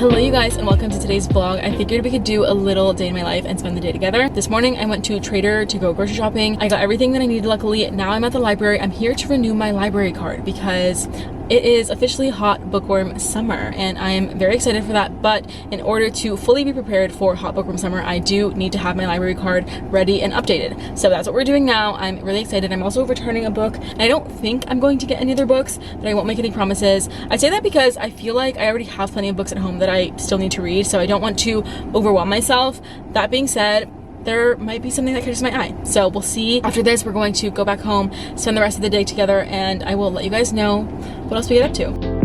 Hello you guys and welcome to today's vlog. I figured we could do a little day in my life and spend the day together. This morning I went to Trader to go grocery shopping. I got everything that I needed luckily. Now I'm at the library. I'm here to renew my library card because it is officially hot bookworm summer and I am very excited for that. But in order to fully be prepared for hot bookworm summer, I do need to have my library card ready and updated. So that's what we're doing now. I'm really excited. I'm also returning a book and I don't think I'm going to get any other books, but I won't make any promises. I say that because I feel like I already have plenty of books at home that I still need to read, so I don't want to overwhelm myself. That being said, there might be something that catches my eye, so we'll see. After this, we're going to go back home, spend the rest of the day together, and I will let you guys know what else we get up to.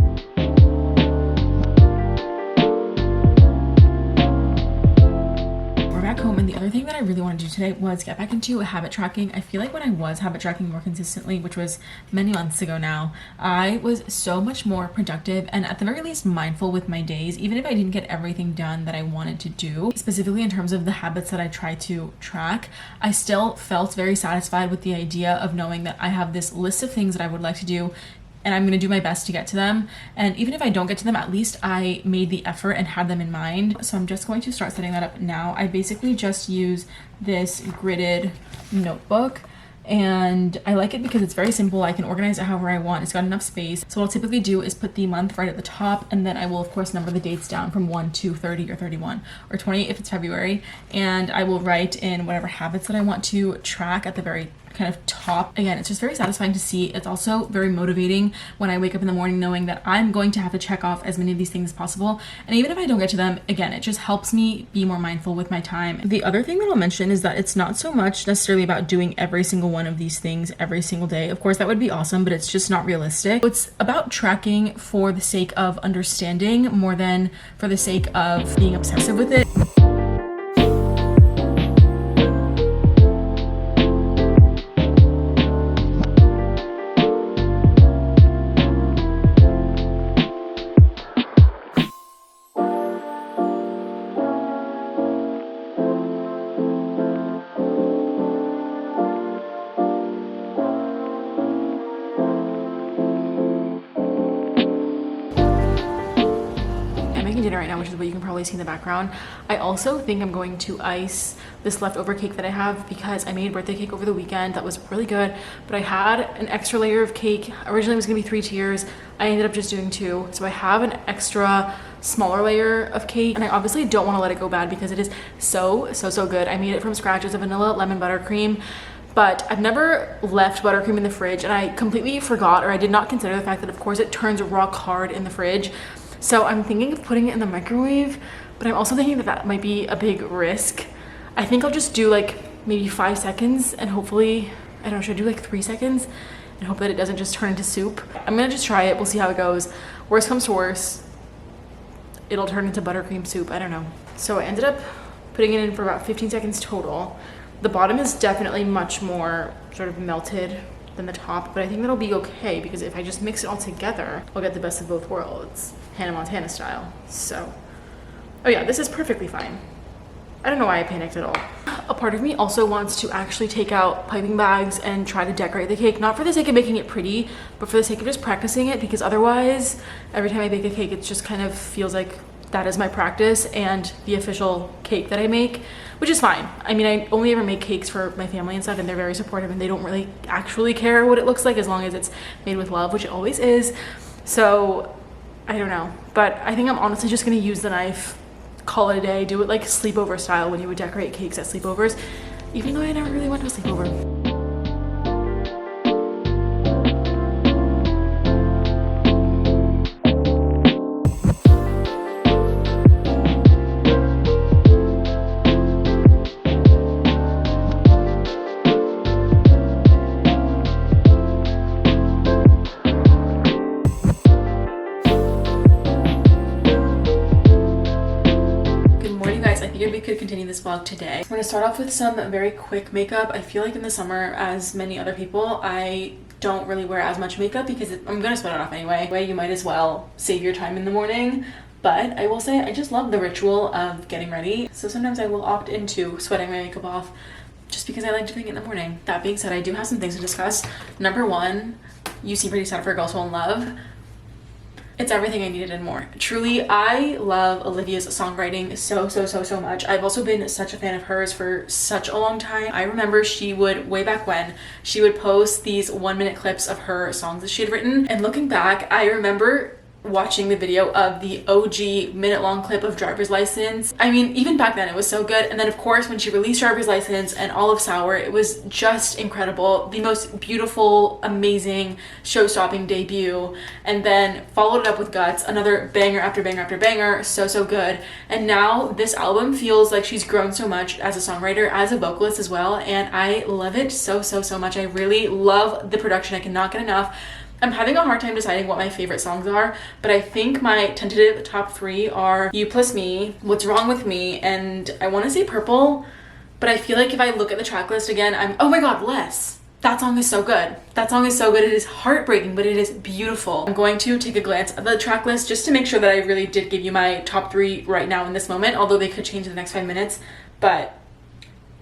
Home, and the other thing that I really wanted to do today was get back into habit tracking. I feel like when I was habit tracking more consistently, which was many months ago now, I was so much more productive and at the very least mindful with my days, even if I didn't get everything done that I wanted to do. Specifically in terms of the habits that I try to track, I still felt very satisfied with the idea of knowing that I have this list of things that I would like to do and I'm gonna do my best to get to them. And even if I don't get to them, at least I made the effort and had them in mind. So I'm just going to start setting that up now. I basically just use this gridded notebook and I like it because it's very simple. I can organize it however I want. It's got enough space. So what I'll typically do is put the month right at the top, and then I will of course number the dates down from 1 to 30 or 31 or 20 if it's February. And I will write in whatever habits that I want to track at the very kind of top. Again, it's just very satisfying to see. It's also very motivating when I wake up in the morning knowing that I'm going to have to check off as many of these things as possible. And even if I don't get to them, again, it just helps me be more mindful with my time. The other thing that I'll mention is that it's not so much necessarily about doing every single one of these things every single day. Of course, that would be awesome, but it's just not realistic. It's about tracking for the sake of understanding more than for the sake of being obsessive with it. Dinner right now, which is what you can probably see in the background. I also think I'm going to ice this leftover cake that I have because I made birthday cake over the weekend that was really good, but I had an extra layer of cake. Originally it was gonna be 3 tiers. I ended up just doing 2, so I have an extra smaller layer of cake, and I obviously don't want to let it go bad because it is so good. I made it from scratch. It's a vanilla lemon buttercream, but I've never left buttercream in the fridge, and I completely forgot, or I did not consider the fact that of course it turns rock hard in the fridge. So I'm thinking of putting it in the microwave, but I'm also thinking that that might be a big risk. I think I'll just do like maybe 5 seconds and hopefully, I don't know, should I do like 3 seconds and hope that it doesn't just turn into soup? I'm gonna just try it, we'll see how it goes. Worst comes to worst, it'll turn into buttercream soup, I don't know. So I ended up putting it in for about 15 seconds total. The bottom is definitely much more sort of melted than the top, but I think that'll be okay because if I just mix it all together, I'll get the best of both worlds, Hannah Montana style. So, oh yeah, this is perfectly fine. I don't know why I panicked at all. A part of me also wants to actually take out piping bags and try to decorate the cake, not for the sake of making it pretty, but for the sake of just practicing it, because otherwise, every time I bake a cake, it just kind of feels like that is my practice and the official cake that I make, which is fine. I mean, I only ever make cakes for my family and stuff, and they're very supportive and they don't really actually care what it looks like as long as it's made with love, which it always is. So I don't know, but I think I'm honestly just gonna use the knife, call it a day, do it like sleepover style when you would decorate cakes at sleepovers, even though I never really went to a sleepover. We could continue this vlog today. I'm going to start off with some very quick makeup. I feel like in the summer, as many other people, I don't really wear as much makeup because I'm going to sweat it off anyway. You might as well save your time in the morning. But I will say I just love the ritual of getting ready. So sometimes I will opt into sweating my makeup off just because I like doing it in the morning. That being said, I do have some things to discuss. Number one, you seem pretty sad for a girl so in love. It's everything I needed and more. Truly, I love Olivia's songwriting so much. I've also been such a fan of hers for such a long time. I remember she would, way back when, she would post these 1-minute clips of her songs that she had written. And looking back, I remember watching the video of the OG minute-long clip of Driver's License. I mean, even back then it was so good. And then of course when she released Driver's License and All of Sour, it was just incredible. The most beautiful, amazing, show-stopping debut. And then followed it up with Guts, another banger after banger after banger, so good. And now this album feels like she's grown so much as a songwriter, as a vocalist as well, and I love it so much. I really love the production. I cannot get enough. I'm having a hard time deciding what my favorite songs are, but I think my tentative top 3 are You Plus Me, What's Wrong With Me, and I want to say Purple, but I feel like if I look at the track list again, oh my god, Less. That song is so good. That song is so good. It is heartbreaking, but it is beautiful. I'm going to take a glance at the track list just to make sure that I really did give you my top 3 right now in this moment, although they could change in the next 5 minutes, but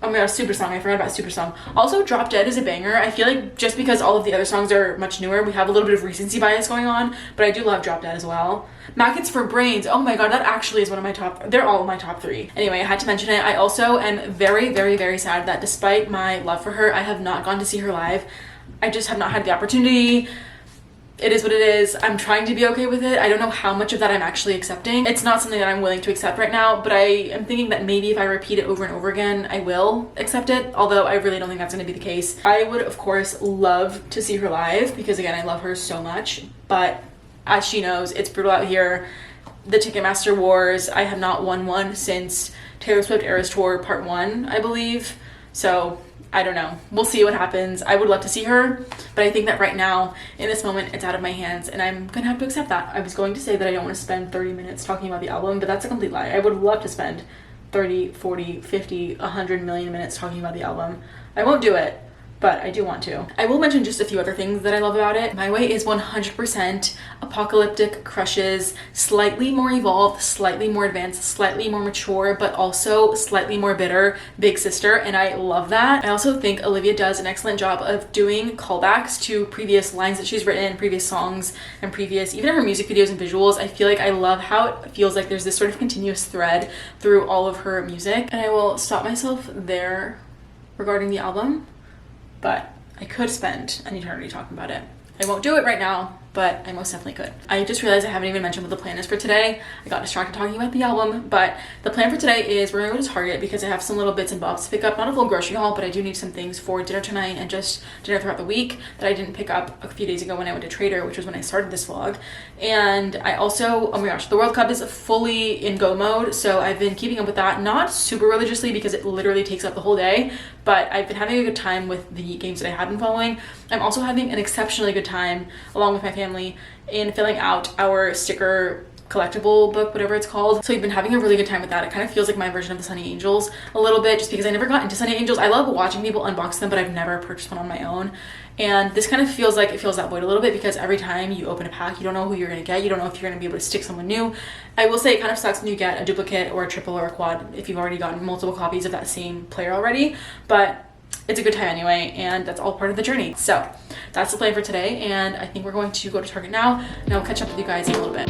oh my god, Super Song. I forgot about Super Song. Also, Drop Dead is a banger. I feel like just because all of the other songs are much newer, we have a little bit of recency bias going on, but I do love Drop Dead as well. Maggots for Brains. Oh my god, that actually is one of my top, they're all my top 3. Anyway, I had to mention it. I also am very sad that despite my love for her, I have not gone to see her live. I just have not had the opportunity. It is what it is. I'm trying to be okay with it. I don't know how much of that I'm actually accepting. It's not something that I'm willing to accept right now, but I am thinking that maybe if I repeat it over and over again, I will accept it, although I really don't think that's going to be the case. I would, of course, love to see her live because, again, I love her so much, but as she knows, it's brutal out here. The Ticketmaster wars, I have not won one since Taylor Swift Eras Tour Part 1, I believe, so I don't know. We'll see what happens. I would love to see her, but I think that right now, in this moment, it's out of my hands, and I'm gonna have to accept that. I was going to say that I don't want to spend 30 minutes talking about the album, but that's a complete lie. I would love to spend 30, 40, 50, 100 million minutes talking about the album. I won't do it, but I do want to. I will mention just a few other things that I love about it. My Way is 100% apocalyptic crushes, slightly more evolved, slightly more advanced, slightly more mature, but also slightly more bitter big sister, and I love that. I also think Olivia does an excellent job of doing callbacks to previous lines that she's written, previous songs, and previous, even her music videos and visuals. I feel like I love how it feels like there's this sort of continuous thread through all of her music, and I will stop myself there regarding the album. But I could spend an eternity talking about it. I won't do it right now, but I most definitely could. I just realized I haven't even mentioned what the plan is for today. I got distracted talking about the album, but the plan for today is we're gonna go to Target because I have some little bits and bobs to pick up. Not a full grocery haul, but I do need some things for dinner tonight and just dinner throughout the week that I didn't pick up a few days ago when I went to Trader, which was when I started this vlog. And I also, oh my gosh, the World Cup is fully in go mode, so I've been keeping up with that, not super religiously because it literally takes up the whole day, but I've been having a good time with the games that I have been following. I'm also having an exceptionally good time, along with my family, in filling out our sticker collectible book, whatever it's called. So we've been having a really good time with that. It kind of feels like my version of the Sunny Angels a little bit, just because I never got into Sunny Angels. I love watching people unbox them, but I've never purchased one on my own. And this kind of feels like it fills that void a little bit because every time you open a pack, you don't know who you're gonna get. You don't know if you're gonna be able to stick someone new. I will say it kind of sucks when you get a duplicate or a triple or a quad if you've already gotten multiple copies of that same player already, but it's a good time anyway, and that's all part of the journey. So that's the plan for today, and I think we're going to go to Target now, and I'll catch up with you guys in a little bit.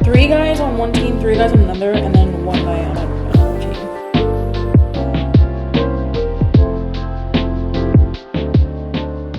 Three guys on one team, 3 guys on another, and then 1 guy on another team.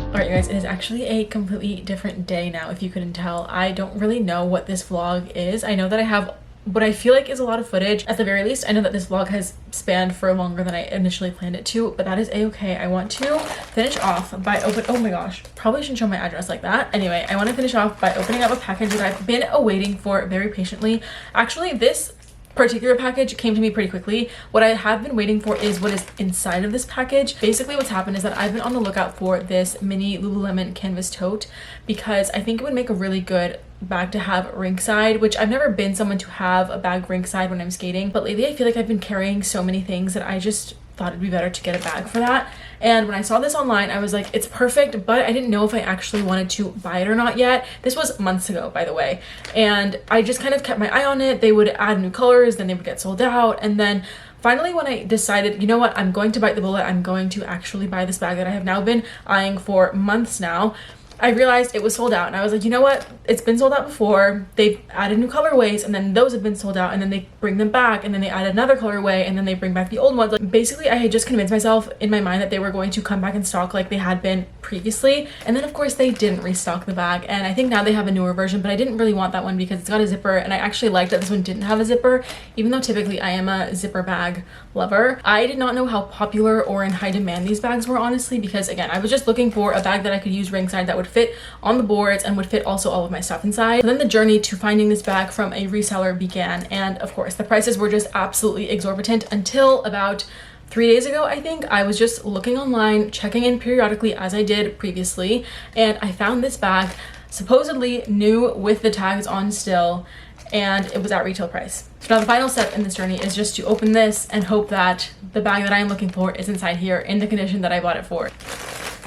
Alright you guys, it is actually a completely different day now, if you couldn't tell. I don't really know what this vlog is. I know that I have what I feel like is a lot of footage. At the very least, I know that this vlog has spanned for longer than I initially planned it to, but that is a-okay. I want to finish off by oh my gosh, probably shouldn't show my address like that. Anyway, I want to finish off by opening up a package that I've been awaiting for very patiently. Actually, this particular package came to me pretty quickly. What I have been waiting for is what is inside of this package. Basically what's happened is that I've been on the lookout for this mini Lululemon canvas tote because I think it would make a really good bag to have rinkside, which I've never been someone to have a bag rinkside when I'm skating, but lately I feel like I've been carrying so many things that I just thought it'd be better to get a bag for that. And when I saw this online, I was like, it's perfect, but I didn't know if I actually wanted to buy it or not yet. This was months ago, by the way. And I just kind of kept my eye on it. They would add new colors, then they would get sold out. And then finally, when I decided, you know what, I'm going to bite the bullet, I'm going to actually buy this bag that I have now been eyeing for months now, I realized it was sold out. And I was like, you know what, it's been sold out before. They've added new colorways and then those have been sold out, and then they bring them back and then they add another colorway and then they bring back the old ones. Like, basically, I had just convinced myself in my mind that they were going to come back in stock like they had been previously. And then of course they didn't restock the bag, and I think now they have a newer version, but I didn't really want that one because it's got a zipper, and I actually liked that this one didn't have a zipper, even though typically I am a zipper bag lover. I did not know how popular or in high demand these bags were, honestly, because again, I was just looking for a bag that I could use ringside that would fit on the boards and would fit also all of my stuff inside. So then the journey to finding this bag from a reseller began, and of course the prices were just absolutely exorbitant until about 3 days ago. I think I was just looking online, checking in periodically as I did previously, and I found this bag supposedly new with the tags on still, and it was at retail price. So now the final step in this journey is just to open this and hope that the bag that I am looking for is inside here in the condition that I bought it for.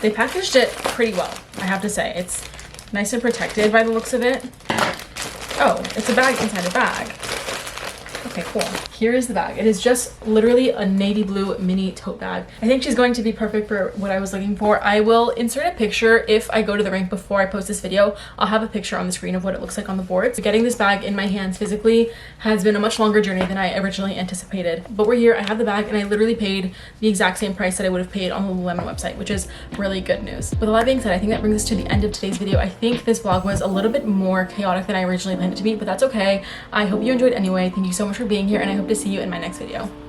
They packaged it pretty well, I have to say. It's nice and protected by the looks of it. Oh, it's a bag inside a bag. Okay, cool. Here is the bag. It is just literally a navy blue mini tote bag. I think she's going to be perfect for what I was looking for. I will insert a picture if I go to the rink before I post this video. I'll have a picture on the screen of what it looks like on the board. So getting this bag in my hands physically has been a much longer journey than I originally anticipated. But we're here, I have the bag, and I literally paid the exact same price that I would have paid on the Lululemon website, which is really good news. With all that being said, I think that brings us to the end of today's video. I think this vlog was a little bit more chaotic than I originally planned it to be, but that's okay. I hope you enjoyed anyway. Thank you so much for being here, and I hope to see you in my next video.